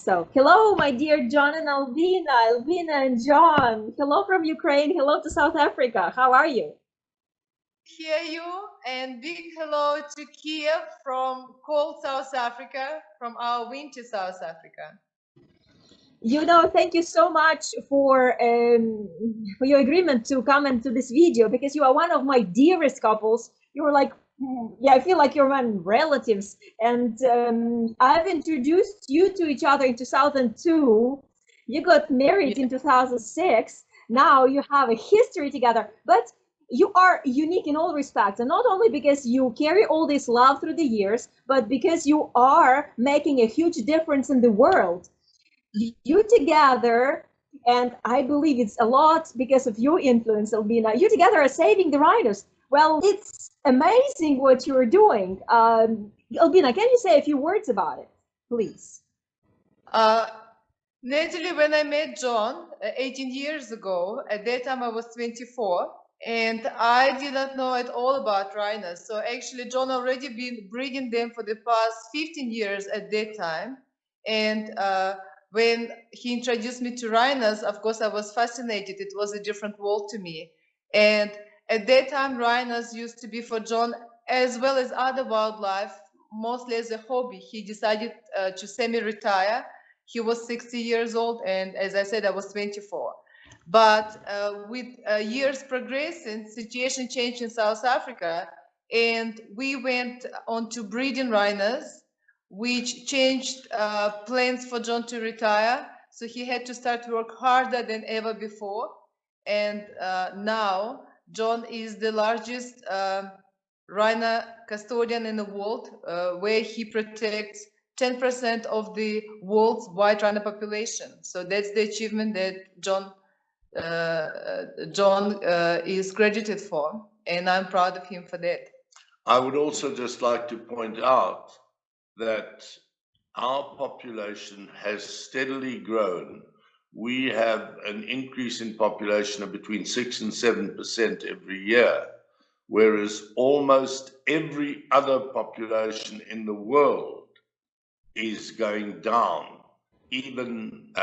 So, hello, my dear John and Albina, Albina and John. Hello from Ukraine. Hello to South Africa. How are you? Hear you, and big hello to Kiev from cold South Africa, from our winter South Africa. Thank you so much for your agreement to come into this video, because you are one of my dearest couples. You were like, yeah, I feel like you're my relatives, and I've introduced you to each other in 2002. You got married in 2006. Now you have a history together, but you are unique in all respects, and not only because you carry all this love through the years, but because you are making a huge difference in the world. You together, and I believe it's a lot because of your influence, Albina, you together are saving the rhinos. Well, it's amazing what you're doing. Albina, can you say a few words about it, please? Natali, when I met John 18 years ago, at that time I was 24, and I did not know at all about rhinos. So actually, John already been breeding them for the past 15 years at that time. And when he introduced me to rhinos, of course, I was fascinated. It was a different world to me. And at that time, rhinos used to be for John, as well as other wildlife, mostly as a hobby. He decided to semi-retire. He was 60 years old, and as I said, I was 24. But with years progressing, situation changed in South Africa, and we went on to breeding rhinos, which changed plans for John to retire. So he had to start work harder than ever before. And now John is the largest rhino custodian in the world, where he protects 10% of the world's white rhino population. So that's the achievement that John is credited for, and I'm proud of him for that. I would also just like to point out that our population has steadily grown. We have an increase in population of between 6 and 7% every year, whereas almost every other population in the world is going down. Even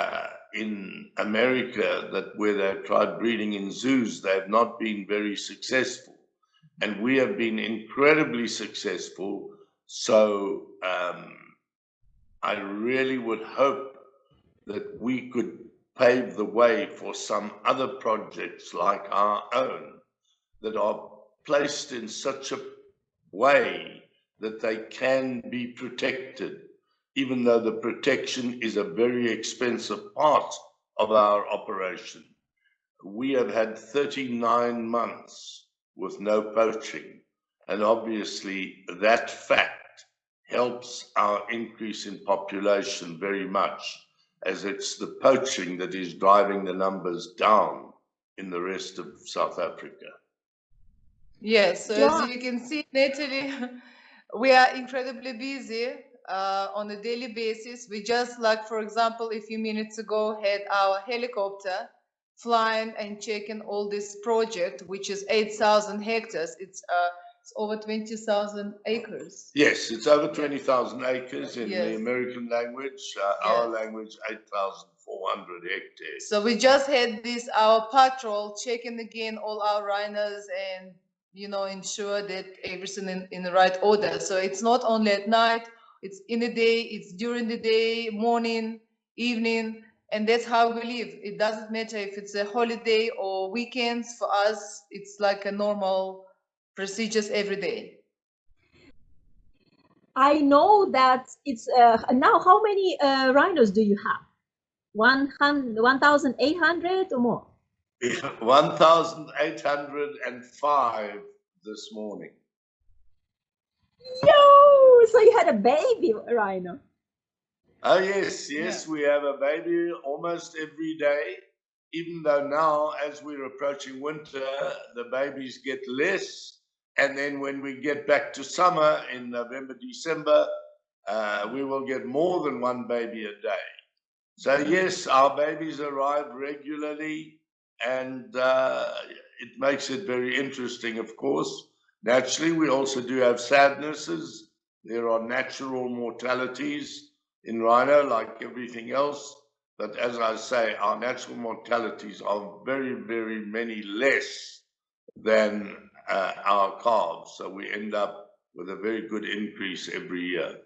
in America, where they've tried breeding in zoos, they have not been very successful. And we have been incredibly successful. So I really would hope that we could pave the way for some other projects like our own that are placed in such a way that they can be protected, even though the protection is a very expensive part of our operation. We have had 39 months with no poaching, and obviously that fact helps our increase in population very much, as it's the poaching that is driving the numbers down in the rest of South Africa. Yes, so as you can see, Natali, we are incredibly busy on a daily basis. We just, like, for example, a few minutes ago had our helicopter flying and checking all this project, which is 8,000 hectares. It's over 20,000 acres. Yes, it's over 20,000 acres in the American language. Our language, 8,400 hectares. So we just had our patrol checking again all our rhinos and, ensure that everything in the right order. So it's not only at night, it's in the day, it's during the day, morning, evening, and that's how we live. It doesn't matter if it's a holiday or weekends. For us, it's like a normal procedures every day. I know that it's now, how many rhinos do you have? 1,800 or more? 1,805 this morning. Yo, so you had a baby rhino. Oh yes, we have a baby almost every day, even though now, as we're approaching winter, the babies get less. And then when we get back to summer in November, December, we will get more than one baby a day. So yes, our babies arrive regularly, and it makes it very interesting, of course. Naturally, we also do have sadnesses. There are natural mortalities in rhino like everything else. But as I say, our natural mortalities are very, very many less than our calves. So we end up with a very good increase every year.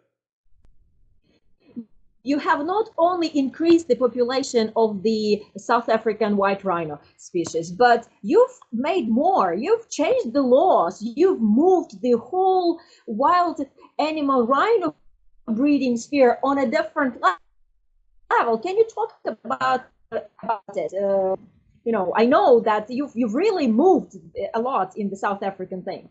You have not only increased the population of the South African white rhino species, but you've made more. You've changed the laws. You've moved the whole wild animal rhino breeding sphere on a different level. Can you talk about it? You know, I know that you've really moved a lot in the South African thing.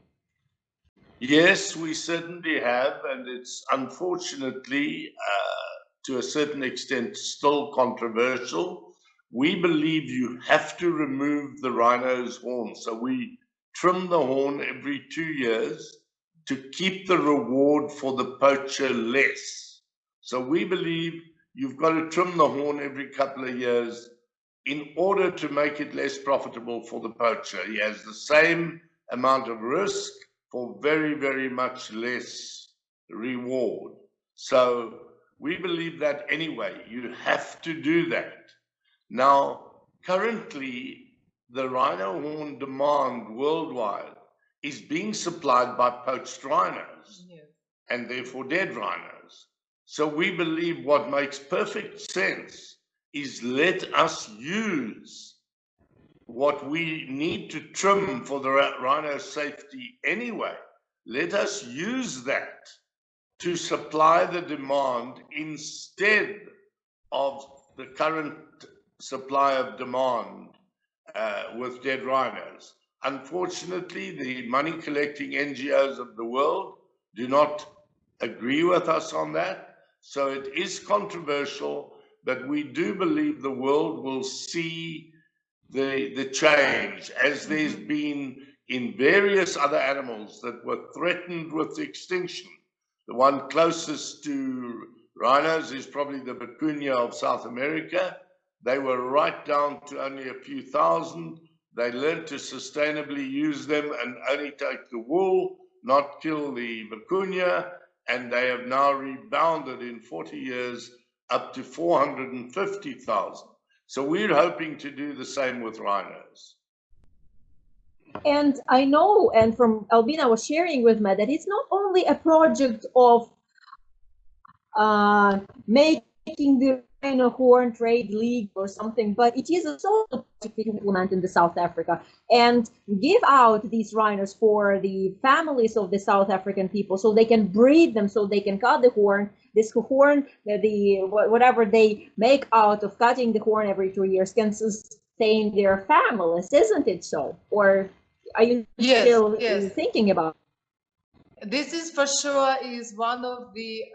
Yes, we certainly have, and it's unfortunately, to a certain extent, still controversial. We believe you have to remove the rhino's horn. So we trim the horn every 2 years to keep the reward for the poacher less. So we believe you've got to trim the horn every couple of years in order to make it less profitable for the poacher. He has the same amount of risk for very, very much less reward. So we believe that anyway, you have to do that. Now, currently, the rhino horn demand worldwide is being supplied by poached rhinos, yes, and therefore dead rhinos. So we believe what makes perfect sense is let us use what we need to trim for the rhino safety anyway. Let us use that to supply the demand instead of the current supply of demand with dead rhinos. Unfortunately, the money collecting NGOs of the world do not agree with us on that. So it is controversial, but we do believe the world will see the change as there's been in various other animals that were threatened with extinction. The one closest to rhinos is probably the vicuña of South America. They were right down to only a few thousand. They learned to sustainably use them and only take the wool, not kill the vicuña, and they have now rebounded in 40 years up to 450,000. So we're hoping to do the same with rhinos. And I know, and from Albina was sharing with me, that it's not only a project of making the rhino horn trade league or something, but it is a social project to implement in the South Africa and give out these rhinos for the families of the South African people so they can breed them, so they can cut the horn. This horn, whatever they make out of cutting the horn every 2 years can sustain their families, isn't it so? Or are you still thinking about it? This is for sure is one of the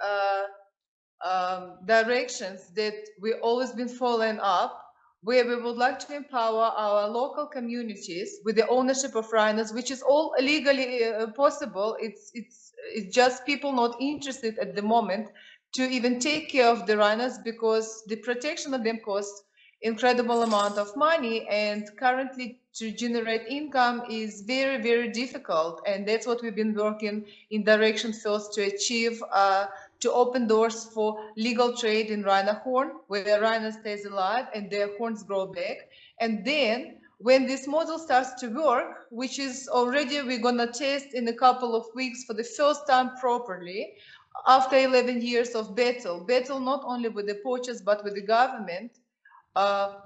directions that we always been following up, where we would like to empower our local communities with the ownership of rhinos, which is all legally possible. It's just people not interested at the moment to even take care of the rhinos because the protection of them costs incredible amount of money, and currently to generate income is very, very difficult. And that's what we've been working in direction first to achieve, to open doors for legal trade in rhino horn, where the rhino stays alive and their horns grow back. And then when this model starts to work, which is already we're gonna test in a couple of weeks for the first time properly, after 11 years of battle not only with the poachers but with the government,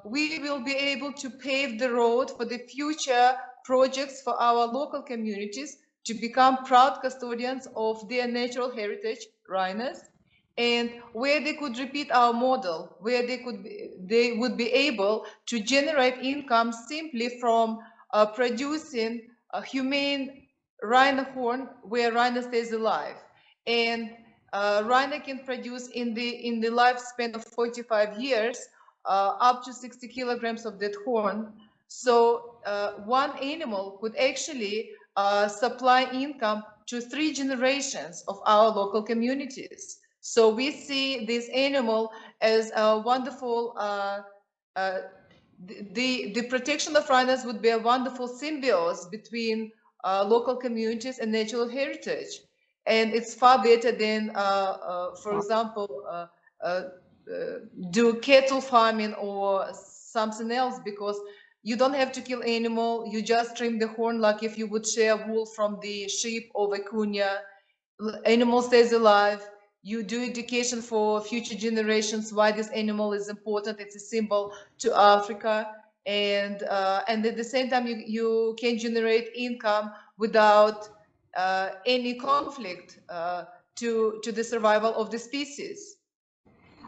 we will be able to pave the road for the future projects for our local communities to become proud custodians of their natural heritage, rhinos, and where they could repeat our model, where they would be able to generate income simply from producing a humane rhino horn where rhino stays alive. And rhino can produce in the lifespan of 45 years up to 60 kilograms of that horn. So one animal could actually supply income to 3 generations of our local communities. So we see this animal as a wonderful, the protection of rhinos would be a wonderful symbiosis between local communities and natural heritage. And it's far better than, for example, do cattle farming or something else, because you don't have to kill animal. You just trim the horn like if you would share wool from the sheep or vicuña. Animal stays alive. You do education for future generations why this animal is important. It's a symbol to Africa, and at the same time you can generate income without any conflict to the survival of the species.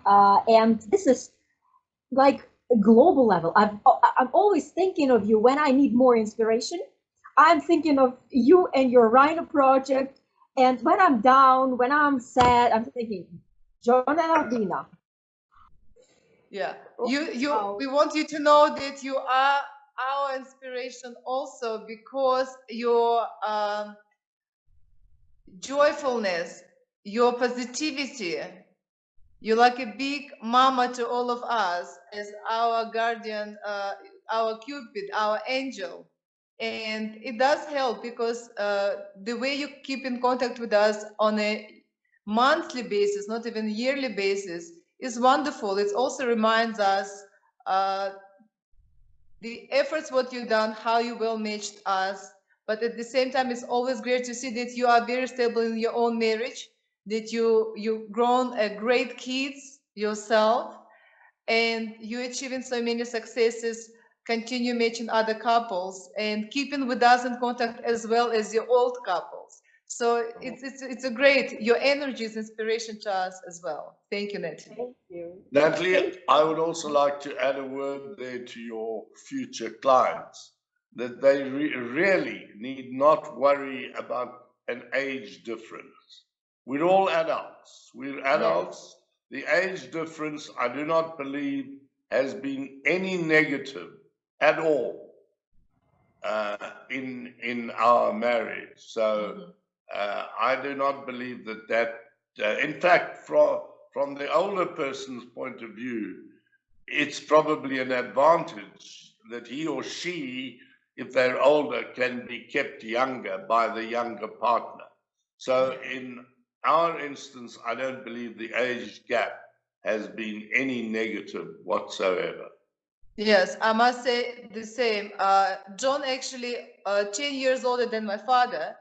And this is like a global level. I'm always thinking of you when I need more inspiration. I'm thinking of you and your rhino project. And when I'm down, when I'm sad, I'm thinking, John and Albina. Yeah, Wow. we want you to know that you are our inspiration also, because your joyfulness, your positivity, you're like a big mama to all of us as our guardian, our Cupid, our angel. And it does help, because the way you keep in contact with us on a monthly basis, not even yearly basis, is wonderful. It also reminds us the efforts what you've done, how you well matched us. But at the same time, it's always great to see that you are very stable in your own marriage, that you've grown a great kids yourself, and you're achieving so many successes. Continue matching other couples and keeping with us in contact as well as your old couples. So it's a great, your energy is inspiration to us as well. Thank you, Natali. Thank you. Natalie, I would also like to add a word there to your future clients, that they really need not worry about an age difference. We're all adults. We're adults. The age difference, I do not believe, has been any negative at all in our marriage. So I do not believe that. In fact, from the older person's point of view, it's probably an advantage that he or she, if they're older, can be kept younger by the younger partner. So in our instance, I don't believe the age gap has been any negative whatsoever. Yes, I must say the same. John actually 10 years older than my father,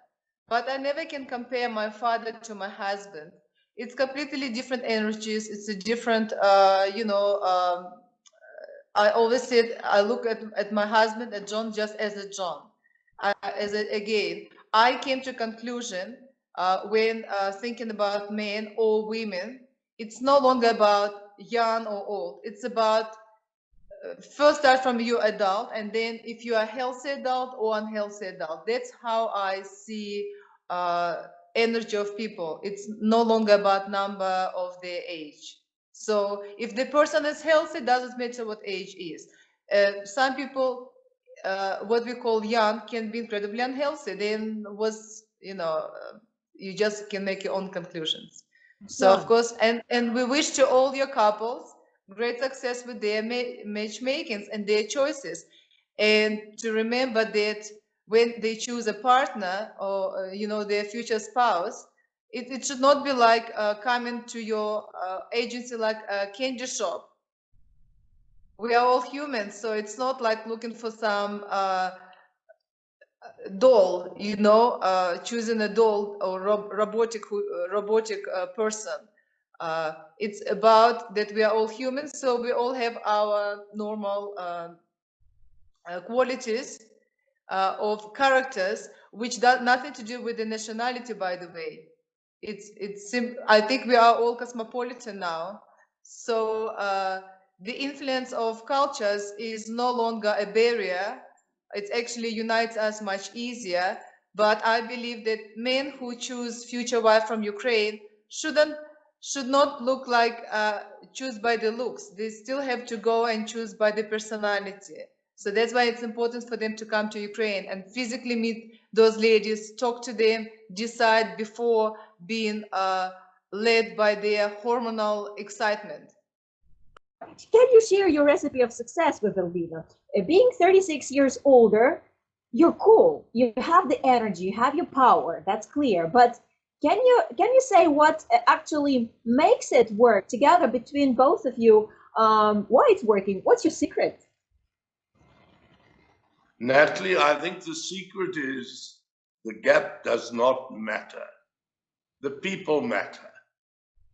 but I never can compare my father to my husband. It's completely different energies. It's a different, I always said I look at my husband, at John, just as a John. Again, I came to conclusion when thinking about men or women, it's no longer about young or old. It's about first start from you adult, and then if you are healthy adult or unhealthy adult. That's how I see energy of people. It's no longer about number of their age. So if the person is healthy, doesn't matter what age is. Some people, what we call young, can be incredibly unhealthy. Then you just can make your own conclusions. So of course, and we wish to all your couples great success with their matchmakings and their choices, and to remember that when they choose a partner or their future spouse, it should not be like coming to your agency like a candy shop. We are all humans, so it's not like looking for some doll, choosing a doll or robotic person. It's about that we are all humans, so we all have our normal qualities of characters, which does nothing to do with the nationality, by the way. I think we are all cosmopolitan now, so the influence of cultures is no longer a barrier. It actually unites us much easier. But I believe that men who choose future wife from Ukraine should not look like choose by the looks. They still have to go and choose by the personality. So that's why it's important for them to come to Ukraine and physically meet those ladies, talk to them, decide before being led by their hormonal excitement. Can you share your recipe of success with Albina? Being 36 years older, you're cool. You have the energy, you have your power. That's clear. But can you say what actually makes it work together between both of you? Why it's working? What's your secret? Natalie, I think the secret is the gap does not matter. The people matter.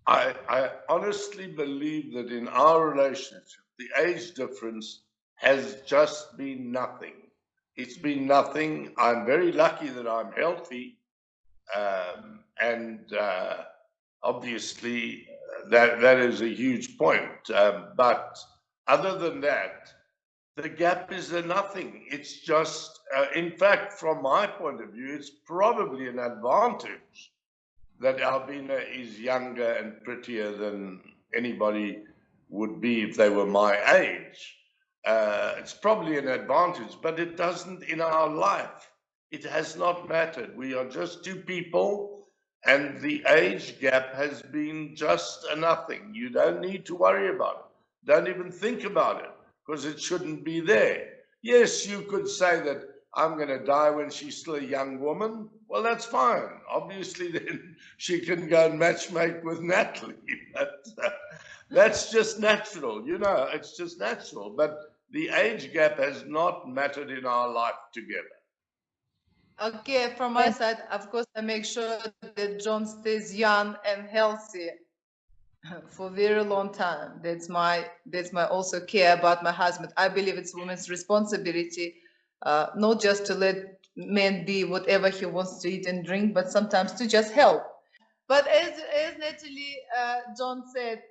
I honestly believe that in our relationship, the age difference has just been nothing. It's been nothing. I'm very lucky that I'm healthy. And obviously, that is a huge point. But other than that, the gap is a nothing. It's just, in fact, from my point of view, it's probably an advantage that Albina is younger and prettier than anybody would be if they were my age. It's probably an advantage, but it doesn't in our life. It has not mattered. We are just two people, and the age gap has been just a nothing. You don't need to worry about it. Don't even think about it, because it shouldn't be there. Yes, you could say that I'm going to die when she's still a young woman. Well, that's fine. Obviously, then she can go and matchmake with Natali. But, that's just natural, it's just natural. But the age gap has not mattered in our life together. Okay, from my side, of course, I make sure that John stays young and healthy for a very long time. That's my also care about my husband. I believe it's women's responsibility, not just to let men be whatever he wants to eat and drink, but sometimes to just help. But as Natali, John said,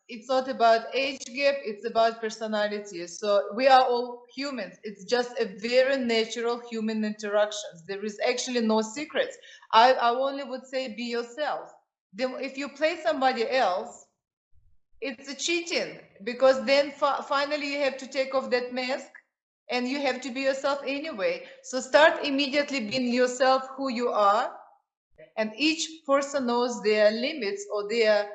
it's not about age gap, it's about personality. So we are all humans. It's just a very natural human interactions. There is actually no secrets. I only would say be yourself. If you play somebody else, it's a cheating, because then finally you have to take off that mask and you have to be yourself anyway. So start immediately being yourself, who you are, and each person knows their limits or their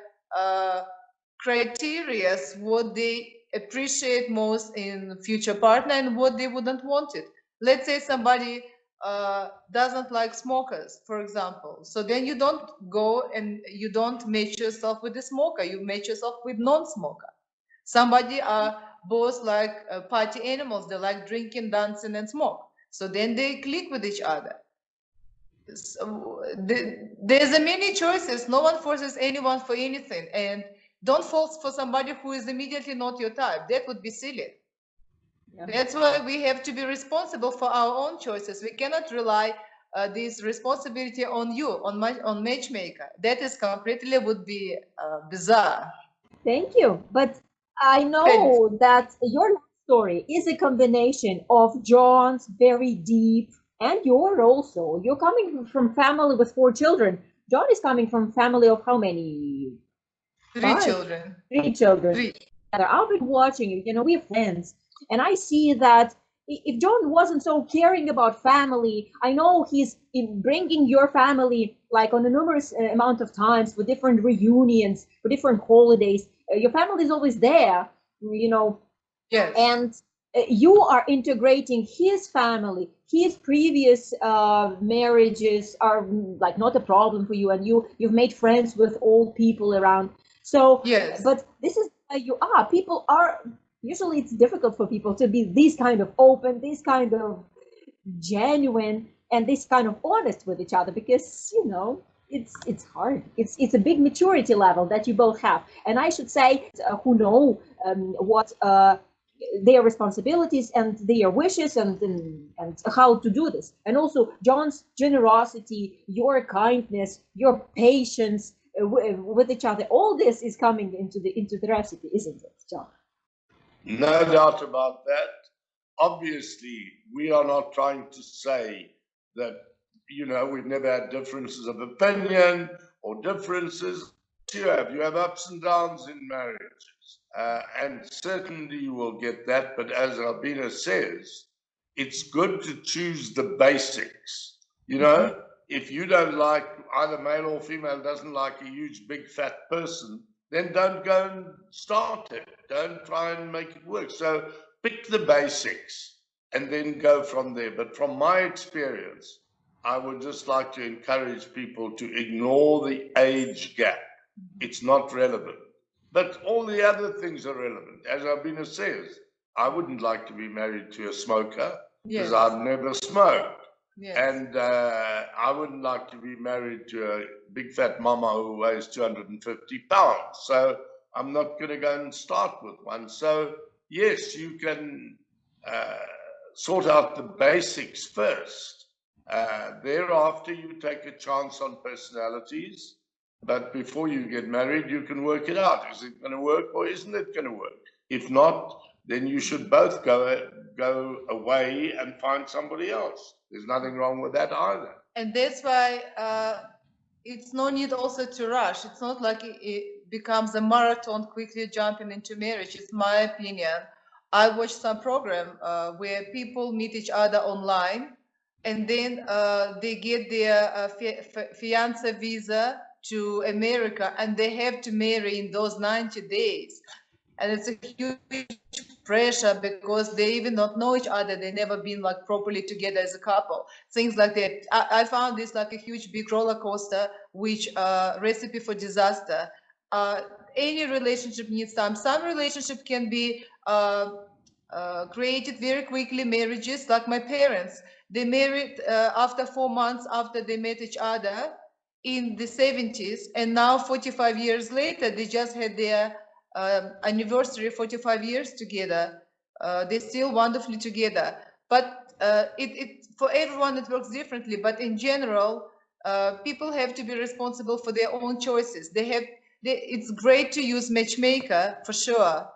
criteria, what they appreciate most in future partner and what they wouldn't want it. Let's say somebody doesn't like smokers, for example. So then you don't go and you don't match yourself with the smoker, you match yourself with non-smoker. Somebody are both like party animals, they like drinking, dancing and smoke. So then they click with each other. So there's a many choices. No one forces anyone for anything, and don't fall for somebody who is immediately not your type. That would be silly. Yeah. That's why we have to be responsible for our own choices. We cannot rely this responsibility on you, on matchmaker. That is completely would be bizarre. Thank you. But I know that your story is a combination of John's very deep and your also. You're coming from family with 4 children. John is coming from family of how many? 3 children. 3 children. 3. I've been watching you. We're friends. And I see that if John wasn't so caring about family, I know he's bringing your family like on a numerous amount of times for different reunions, for different holidays. Your family is always there, Yes. And you are integrating his family. His previous marriages are like not a problem for you, and you've made friends with old people around. So, yes. But this is how you are. People are. Usually it's difficult for people to be this kind of open, this kind of genuine, and this kind of honest with each other, because it's hard. It's a big maturity level that you both have, and I should say who know what their responsibilities and their wishes and how to do this. And also John's generosity, your kindness, your patience with each other, all this is coming into the recipe, isn't it, John? No doubt about that. Obviously, we are not trying to say that, we've never had differences of opinion or differences. You have ups and downs in marriages. And certainly you will get that. But as Albina says, it's good to choose the basics. If you don't like, either male or female doesn't like a huge, big, fat person, then don't go and start it. Don't try and make it work. So pick the basics and then go from there. But from my experience, I would just like to encourage people to ignore the age gap. It's not relevant. But all the other things are relevant. As Albina says, I wouldn't like to be married to a smoker because Yes. I've never smoked. Yes. And I wouldn't like to be married to a big fat mama who weighs 250 pounds. So I'm not going to go and start with one. So yes, you can sort out the basics first. Thereafter, you take a chance on personalities. But before you get married, you can work it out. Is it going to work or isn't it going to work? If not, then you should both go away and find somebody else. There's nothing wrong with that either. And that's why it's no need also to rush. It's not like it becomes a marathon quickly jumping into marriage. It's my opinion. I watched some program where people meet each other online, and then they get their fiancé visa to America, and they have to marry in those 90 days. And it's a huge pressure because they even not know each other. They never been like properly together as a couple. Things like that. I found this like a huge big roller coaster, which recipe for disaster. Any relationship needs time. Some relationship can be created very quickly. Marriages, like my parents, they married after 4 months after they met each other in the 70s, and now 45 years later, they just had their anniversary, 45 years together. They're still wonderfully together. But for everyone it works differently. But in general, people have to be responsible for their own choices. It's great to use matchmaker for sure.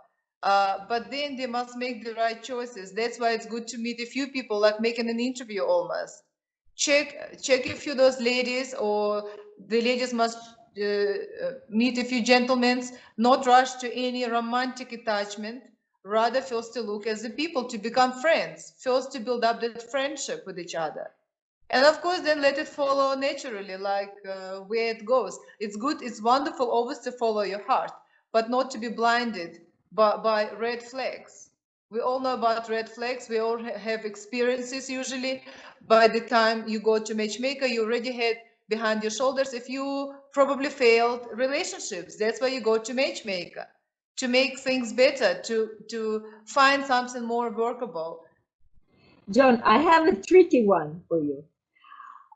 But then they must make the right choices. That's why it's good to meet a few people, like making an interview almost. Check a few of those ladies, or the ladies must meet a few gentlemen, not rush to any romantic attachment, rather first to look as the people, to become friends, first to build up that friendship with each other. And of course, then let it follow naturally, like where it goes. It's good, it's wonderful always to follow your heart, but not to be blinded by red flags. We all know about red flags. We all have experiences usually. By the time you go to matchmaker, you already had behind your shoulders a few probably failed relationships. That's why you go to matchmaker, to make things better, to find something more workable. John, I have a tricky one for you.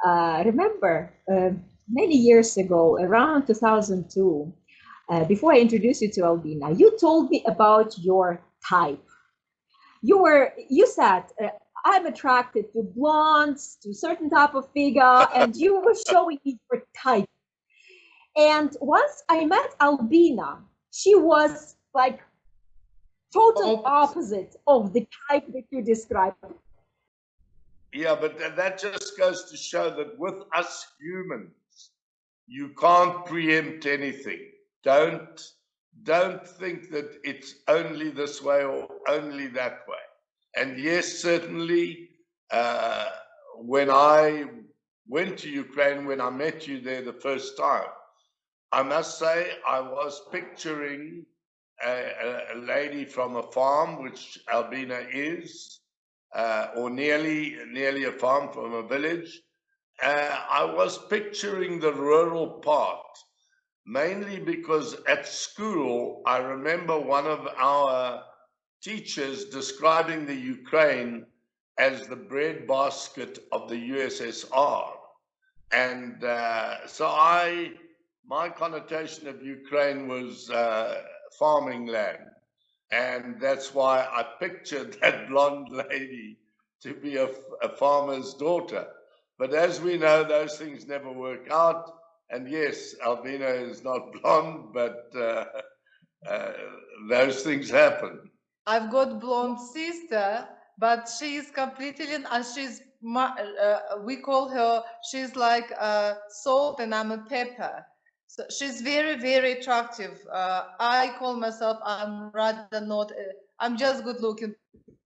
Remember, many years ago, around 2002, before I introduced you to Albina, you told me about your type. You said, I'm attracted to blondes, to certain type of figure, and you were showing me your type. And once I met Albina, she was like total opposite of the type that you described. Yeah, but that just goes to show that with us humans, you can't preempt anything. Don't think that it's only this way or only that way. And yes, certainly, when I went to Ukraine, when I met you there the first time, I must say I was picturing a lady from a farm, which Albina is, or nearly a farm from a village. I was picturing the rural part, mainly because at school, I remember one of our teachers describing the Ukraine as the breadbasket of the USSR. And so my connotation of Ukraine was farming land. And that's why I pictured that blonde lady to be a farmer's daughter. But as we know, those things never work out. And yes, Albina is not blonde, but those things happen. I've got blonde sister, but she's completely, and she's, we call her, she's like salt and I'm a pepper. So she's very, very attractive. I call myself, I'm rather not, I'm just good looking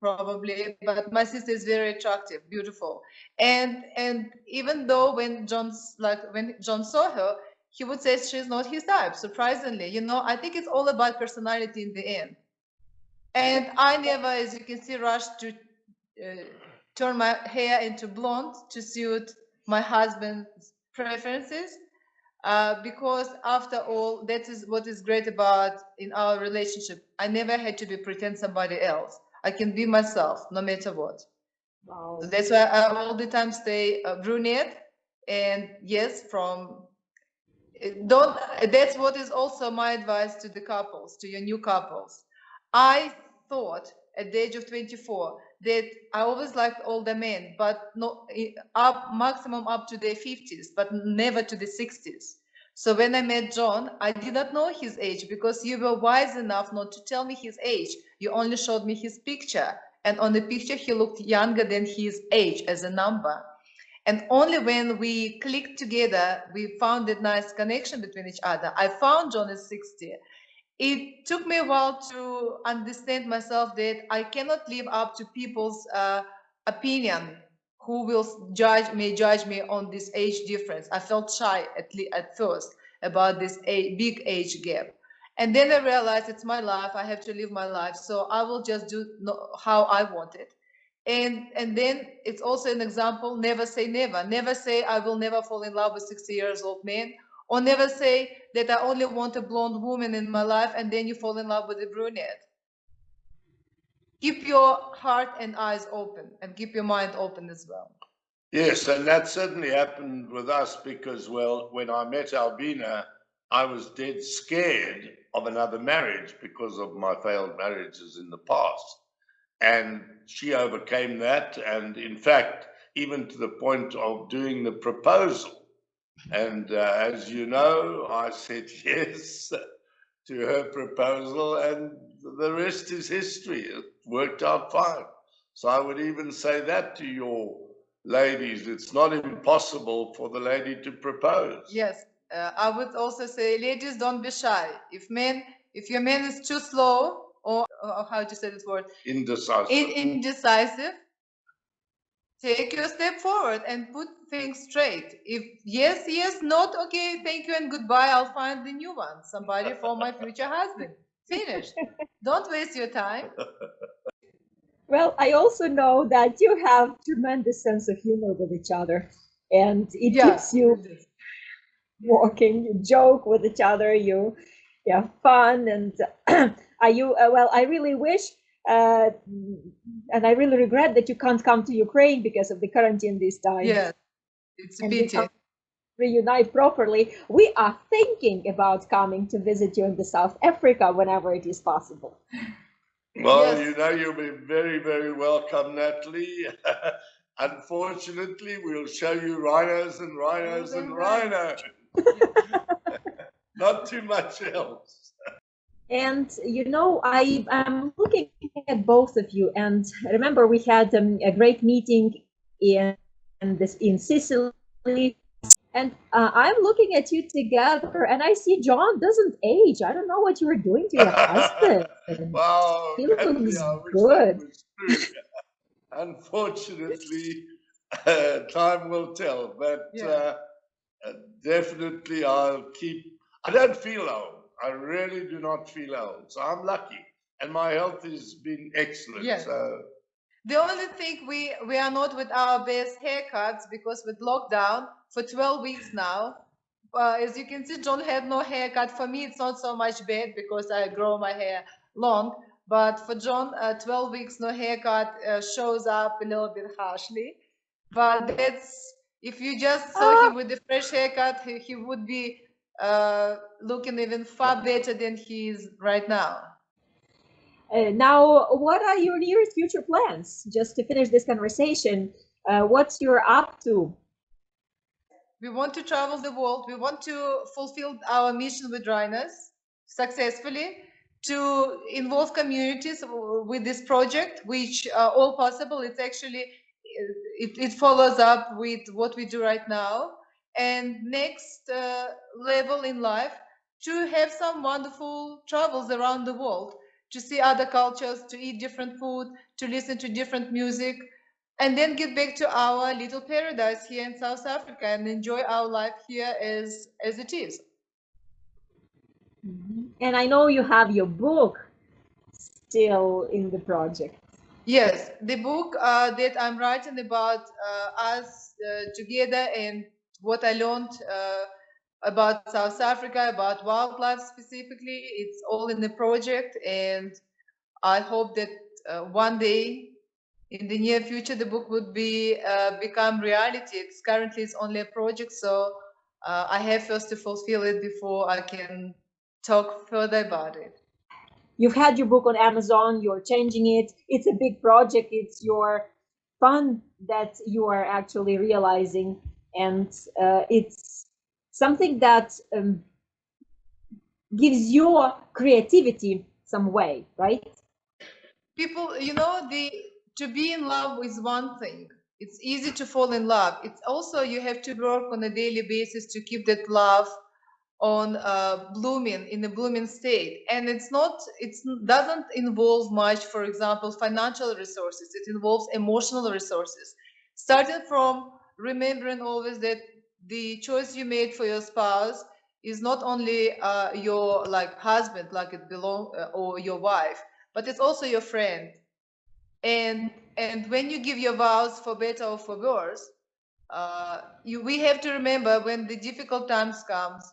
probably, but my sister is very attractive, beautiful. And even though when John saw her, he would say she's not his type, surprisingly. You know, I think it's all about personality in the end. And I never, as you can see, rushed to turn my hair into blonde to suit my husband's preferences, because after all, that is what is great about in our relationship. I never had to be pretend somebody else. I can be myself no matter what. Wow. That's why I all the time stay brunette. And yes, from don't. That's what is also my advice to the couples, to your new couples. I thought at the age of 24 that I always liked older men, but no, up maximum up to their 50s, but never to the 60s. So when I met John, I did not know his age because you were wise enough not to tell me his age. You only showed me his picture. And on the picture, he looked younger than his age as a number. And only when we clicked together, we found a nice connection between each other. I found John is 60. It took me a while to understand myself that I cannot live up to people's opinion, who will may judge me on this age difference. I felt shy at first about this big age gap. And then I realized it's my life. I have to live my life. So I will just do how I want it. And then it's also an example, never say never. Never say I will never fall in love with 60 years old man, or never say that I only want a blonde woman in my life and then you fall in love with a brunette. Keep your heart and eyes open and keep your mind open as well. Yes, and that certainly happened with us because, well, when I met Albina, I was dead scared of another marriage because of my failed marriages in the past. And she overcame that, and in fact, even to the point of doing the proposal. And as you know, I said yes to her proposal, and the rest is history. It worked out fine. So I would even say that to your ladies. It's not impossible for the lady to propose. Yes, I would also say, ladies, don't be shy. If your man is too slow, or how do you say this word? Indecisive. Indecisive. Take your step forward and put things straight. If yes, yes, not okay, thank you and goodbye. I'll find the new one, somebody for my future husband. Finished. Don't waste your time. Well, I also know that you have tremendous sense of humor with each other, and it keeps you walking. You joke with each other. You have fun, and well, I really wish, and I really regret that you can't come to Ukraine because of the quarantine this time. Yes, it's a pity. Reunite properly. We are thinking about coming to visit you in the South Africa whenever it is possible. Well, yes. You know, you'll be very, very welcome, Natali. Unfortunately, we'll show you rhinos and rhinos and rhinos. Not too much else. And you know, I'm looking at both of you, and remember we had a great meeting in Sicily, and I'm looking at you together, and I see John doesn't age. I don't know what you were doing to your husband. Wow, he looks good. Unfortunately, time will tell, but definitely I'll keep. I don't feel old. I really do not feel old. So I'm lucky. And my health has been excellent. Yes. So the only thing we are not with our best haircuts because with lockdown for 12 weeks now, as you can see, John had no haircut. For me, it's not so much bad because I grow my hair long. But for John, 12 weeks no haircut shows up a little bit harshly. But that's, if you just saw him with the fresh haircut, he would be looking even far better than he is right now. Now, what are your nearest future plans? Just to finish this conversation, what's you're up to? We want to travel the world. We want to fulfill our mission with rhinos successfully, to involve communities with this project, which are all possible. It's actually, it follows up with what we do right now. And next level in life, to have some wonderful travels around the world, to see other cultures, to eat different food, to listen to different music, and then get back to our little paradise here in South Africa and enjoy our life here as it is. And I know you have your book still in the project. Yes, the book that I'm writing about us together and what I learned about South Africa, about wildlife specifically, it's all in the project, and I hope that one day in the near future the book would be become reality. It's only a project, so I have first to fulfill it before I can talk further about it. You've had your book on Amazon, you're changing it. It's a big project. It's your fun that you are actually realizing. And it's something that gives your creativity some way, right? People, to be in love is one thing. It's easy to fall in love. It's also you have to work on a daily basis to keep that love on blooming in a blooming state, and it doesn't involve much, for example, financial resources. It involves emotional resources, starting from remembering always that the choice you made for your spouse is not only your like husband, like it belong or your wife, but it's also your friend. And when you give your vows for better or for worse, we have to remember when the difficult times comes,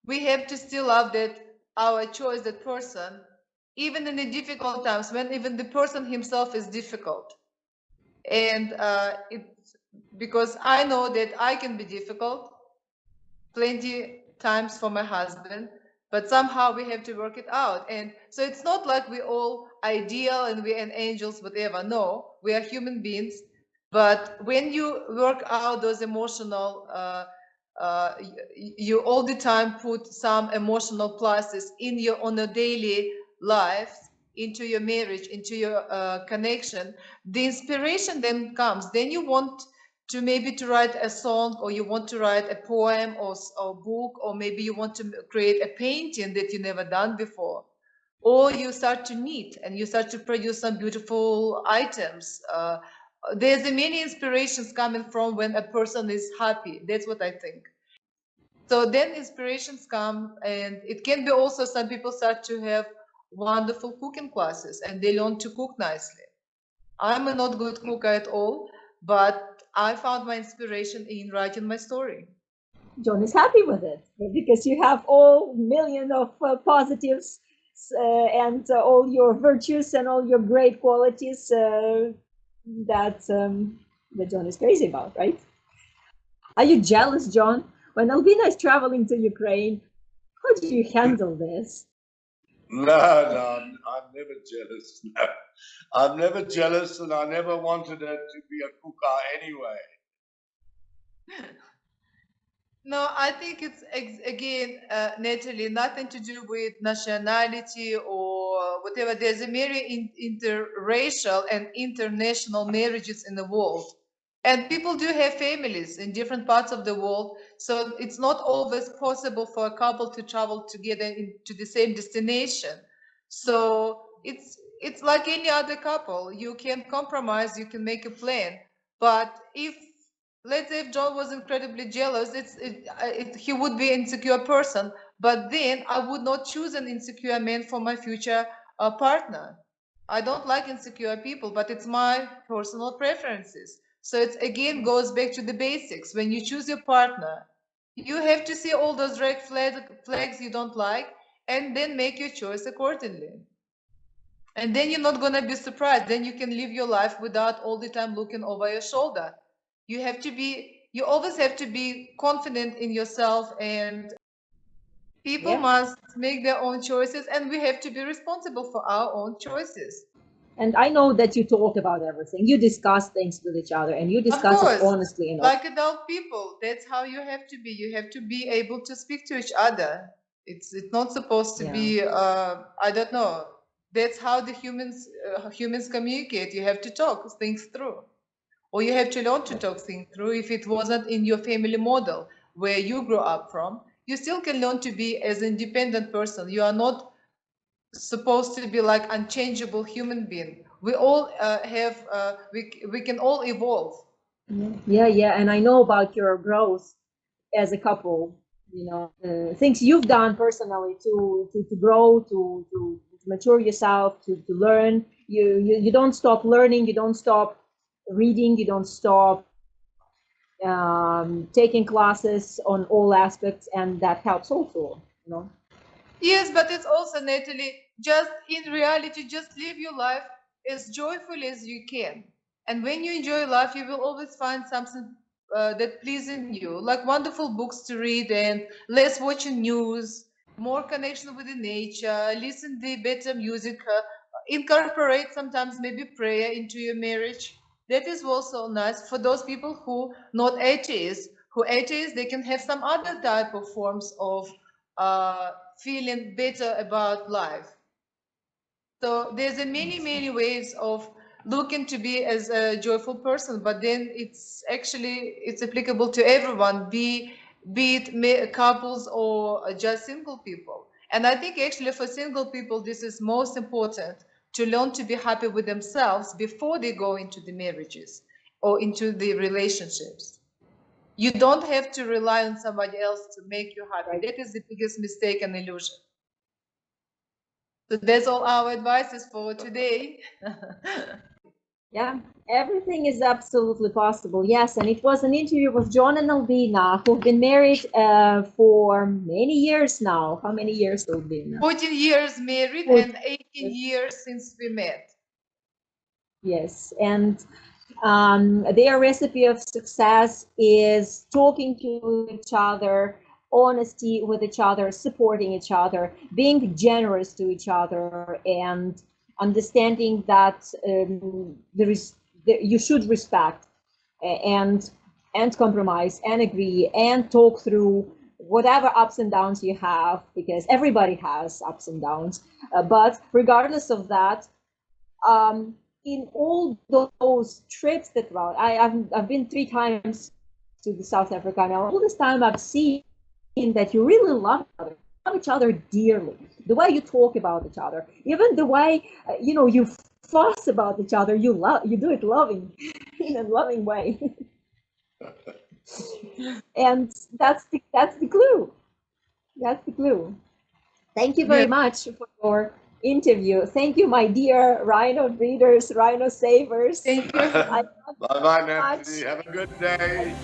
we have to still love that our choice, that person, even in the difficult times, when even the person himself is difficult. And it's because I know that I can be difficult plenty times for my husband, but somehow we have to work it out. And so it's not like we're all ideal and we're angels, whatever. No, we are human beings. But when you work out those emotional, you all the time put some emotional pluses in your on a daily life, into your marriage, into your connection. The inspiration then comes. Then you want to maybe to write a song, or you want to write a poem or book, or maybe you want to create a painting that you never done before, or you start to knit and you start to produce some beautiful items. There's many inspirations coming from when a person is happy. That's what I think. So then inspirations come, and it can be also some people start to have wonderful cooking classes and they learn to cook nicely. I'm a not good cook at all, but I found my inspiration in writing my story. John is happy with it because you have all million of positives and all your virtues and all your great qualities that John is crazy about, right? Are you jealous, John? When Albina is traveling to Ukraine, how do you handle this? No, I'm never jealous. No. I'm never jealous, and I never wanted her to be a kuka anyway. No, I think it's again, Natali, nothing to do with nationality or whatever. There's a many interracial and international marriages in the world, and people do have families in different parts of the world. So it's not always possible for a couple to travel together to the same destination. So it's like any other couple. You can compromise, you can make a plan, but if let's say if John was incredibly jealous, he would be an insecure person. But then I would not choose an insecure man for my future partner. I don't like insecure people, but it's my personal preferences. So it again goes back to the basics. When you choose your partner, you have to see all those red flags you don't like, and then make your choice accordingly. And then you're not gonna be surprised. Then you can live your life without all the time looking over your shoulder. You always have to be confident in yourself, and people Yeah. must make their own choices, and we have to be responsible for our own choices. And I know that you talk about everything. You discuss things with each other and you Of discuss it course, honestly and like adult people, that's how you have to be. You have to be able to speak to each other. It's not supposed to yeah. be I don't know. That's how the humans communicate. You have to talk things through. Or you have to learn to talk things through. If it wasn't in your family model where you grew up from, you still can learn to be as an independent person. You are not supposed to be like unchangeable human being. We all we can all evolve. Yeah. And I know about your growth as a couple, things you've done personally to grow, to mature yourself, to learn. You don't stop learning, you don't stop reading, you don't stop taking classes on all aspects, and that helps also, you know. Yes, but it's also, Natalie, just in reality, just live your life as joyful as you can. And when you enjoy life, you will always find something that pleasing you, like wonderful books to read and less watching news, more connection with the nature, listen the better music, incorporate sometimes maybe prayer into your marriage. That is also nice for those people who not atheists. Who atheists, they can have some other type of forms of feeling better about life. So there's a many ways of looking to be as a joyful person, but then it's applicable to everyone, be it couples or just single people. And I think actually for single people this is most important, to learn to be happy with themselves before they go into the marriages or into the relationships. You don't have to rely on somebody else to make you happy. Right. That is the biggest mistake and illusion. So that's all our advices for today. Yeah, everything is absolutely possible. Yes, and it was an interview with John and Albina, who've been married for many years now. How many years, Albina? 14 years married and 18 years since we met. Yes, and their recipe of success is talking to each other, honesty with each other, supporting each other, being generous to each other, and understanding that you should respect and compromise and agree and talk through whatever ups and downs you have, because everybody has ups and downs. But regardless of that, in all those trips that I've been 3 times to the South Africa now. All this time I've seen that you really love each other dearly. The way you talk about each other, even the way you fuss about each other, you do it loving in a loving way. And that's the clue. That's the clue. Thank you very much for your interview. Thank you, my dear rhino breeders, rhino savers. Thank you. Bye bye, Natali. Have a good day.